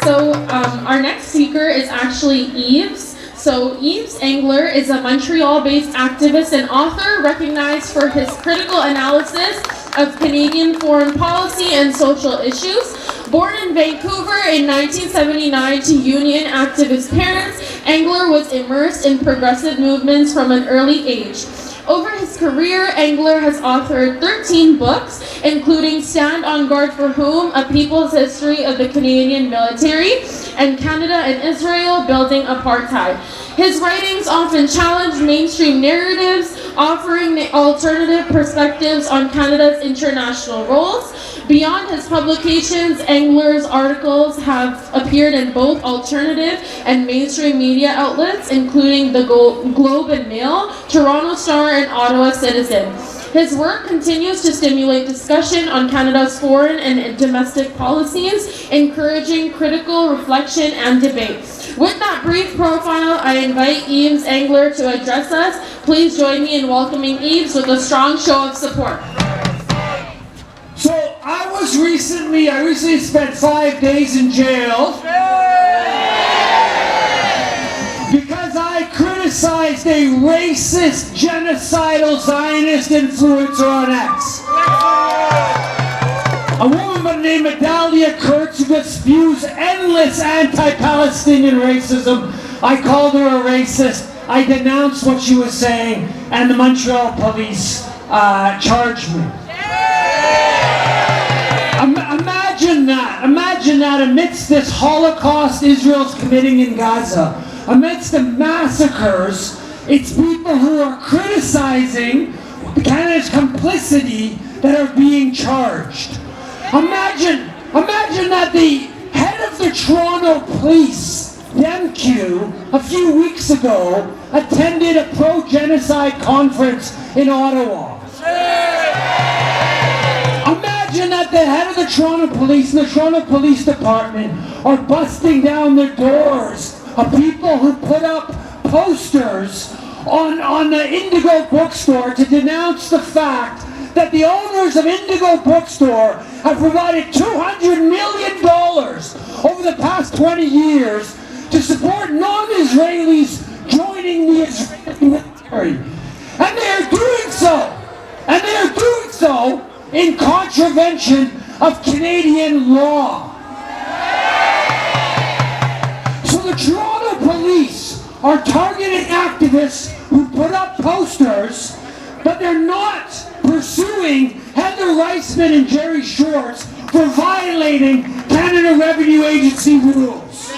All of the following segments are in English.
Our next speaker is actually Yves. So Yves Engler is a Montreal-based activist and author recognized for his critical analysis of Canadian foreign policy and social issues. Born in Vancouver in 1979 to union activist parents, Engler was immersed in progressive movements from an early age. Over his career, Engler has authored 13 books, including Stand on Guard for Whom? A People's History of the Canadian Military, and Canada and Israel, Building Apartheid. His writings often challenge mainstream narratives, offering alternative perspectives on Canada's international roles. Beyond his publications, Engler's articles have appeared in both alternative and mainstream media outlets, including the Globe and Mail, Toronto Star, and Ottawa Citizen. His work continues to stimulate discussion on Canada's foreign and domestic policies, encouraging critical reflection and debate. With that brief profile, I invite Yves Engler to address us. Please join me in welcoming Yves with a strong show of support. So I recently spent 5 days in jail because I criticized a racist, genocidal Zionist influencer on X. A woman by the name of Dahlia Kurtz who just spews endless anti-Palestinian racism. I called her a racist. I denounced what she was saying, and the Montreal police charged me. Imagine that amidst this Holocaust Israel's committing in Gaza, amidst the massacres, it's people who are criticizing Canada's complicity that are being charged. Imagine that the head of the Toronto Police, MQ, a few weeks ago, attended a pro-genocide conference in Ottawa. Imagine that the head of the Toronto Police and the Toronto Police Department are busting down the doors of people who put up posters on the Indigo bookstore to denounce the fact that the owners of Indigo bookstore have provided $200 million over the past 20 years to support non-Israelis joining the Israeli military. And they are doing so in contravention of Canadian law. So the Toronto police are targeting activists who put up posters, but they're not pursuing Heather Reisman and Jerry Shorts for violating Canada Revenue Agency rules.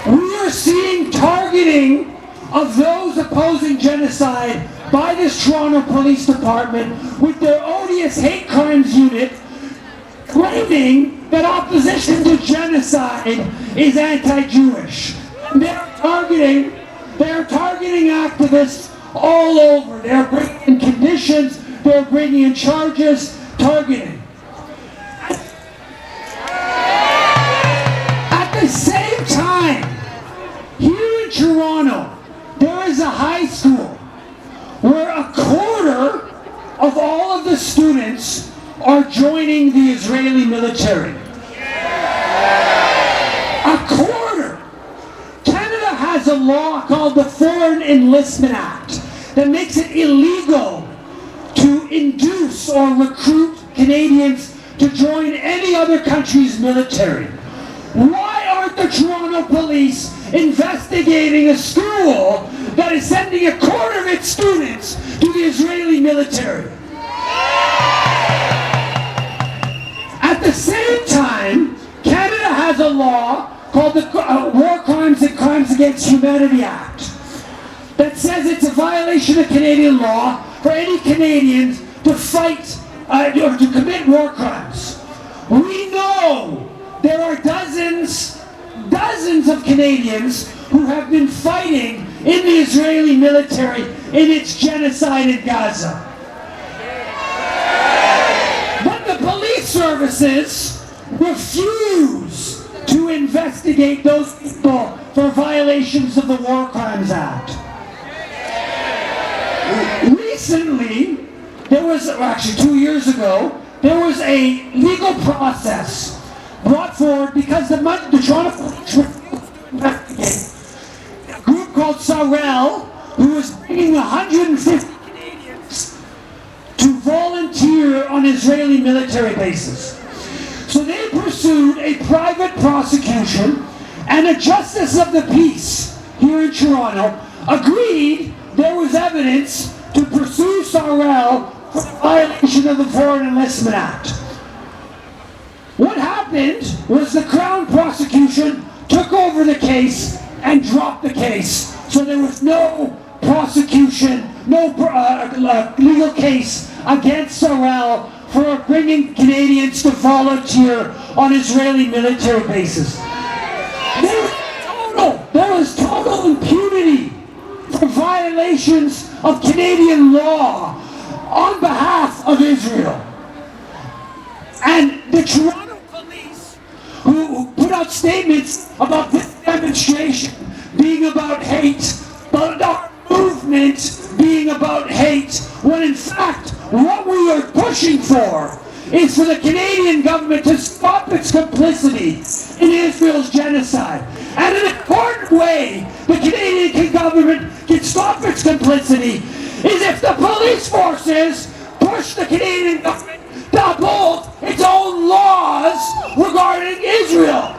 We are seeing targeting of those opposing genocide by this Toronto Police Department with their odious hate crimes unit claiming that opposition to genocide is anti-Jewish. They're targeting activists all over. They're bringing in conditions, they're bringing in charges, targeting. At the same time, here in Toronto, there is a high school where a quarter of all of the students are joining the Israeli military. A quarter! Canada has a law called the Foreign Enlistment Act that makes it illegal to induce or recruit Canadians to join any other country's military. Why aren't the Toronto police investigating a school that is sending a quarter of its students to the Israeli military? At the same time, Canada has a law called the War Crimes and Crimes Against Humanity Act that says it's a violation of Canadian law for any Canadians to fight or to commit war crimes. We know there are dozens of Canadians who have been fighting in the Israeli military in its genocide in Gaza. But the police services refuse to investigate those people for violations of the War Crimes Act. Recently, actually 2 years ago, there was a legal process brought forward because the Toronto police investigate a group called Sarel, who was bringing 150 Canadians to volunteer on Israeli military bases. So they pursued a private prosecution, and a justice of the peace here in Toronto agreed there was evidence to pursue Sarel for violation of the Foreign Enlistment Act. What happened was the Crown prosecution took over the case and dropped the case. So there was no prosecution, no legal case against Sarel for bringing Canadians to volunteer on Israeli military bases. There was total impunity for violations of Canadian law on behalf of Israel. And the Toronto police, who put out statements about this demonstration being about hate, but our movement being about hate, when in fact what we are pushing for is for the Canadian government to stop its complicity in Israel's genocide. And an important way the Canadian government can stop its complicity is if the police forces push the Canadian government to uphold its own laws regarding Israel.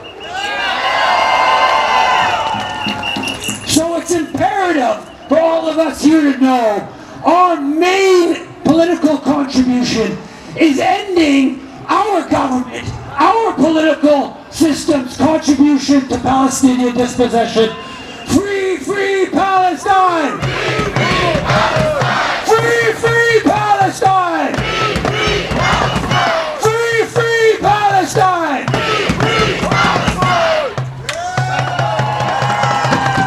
So it's imperative for all of us here to know our main political contribution is ending our government, our political system's contribution to Palestinian dispossession. Free, free Palestine! Free, free Palestine!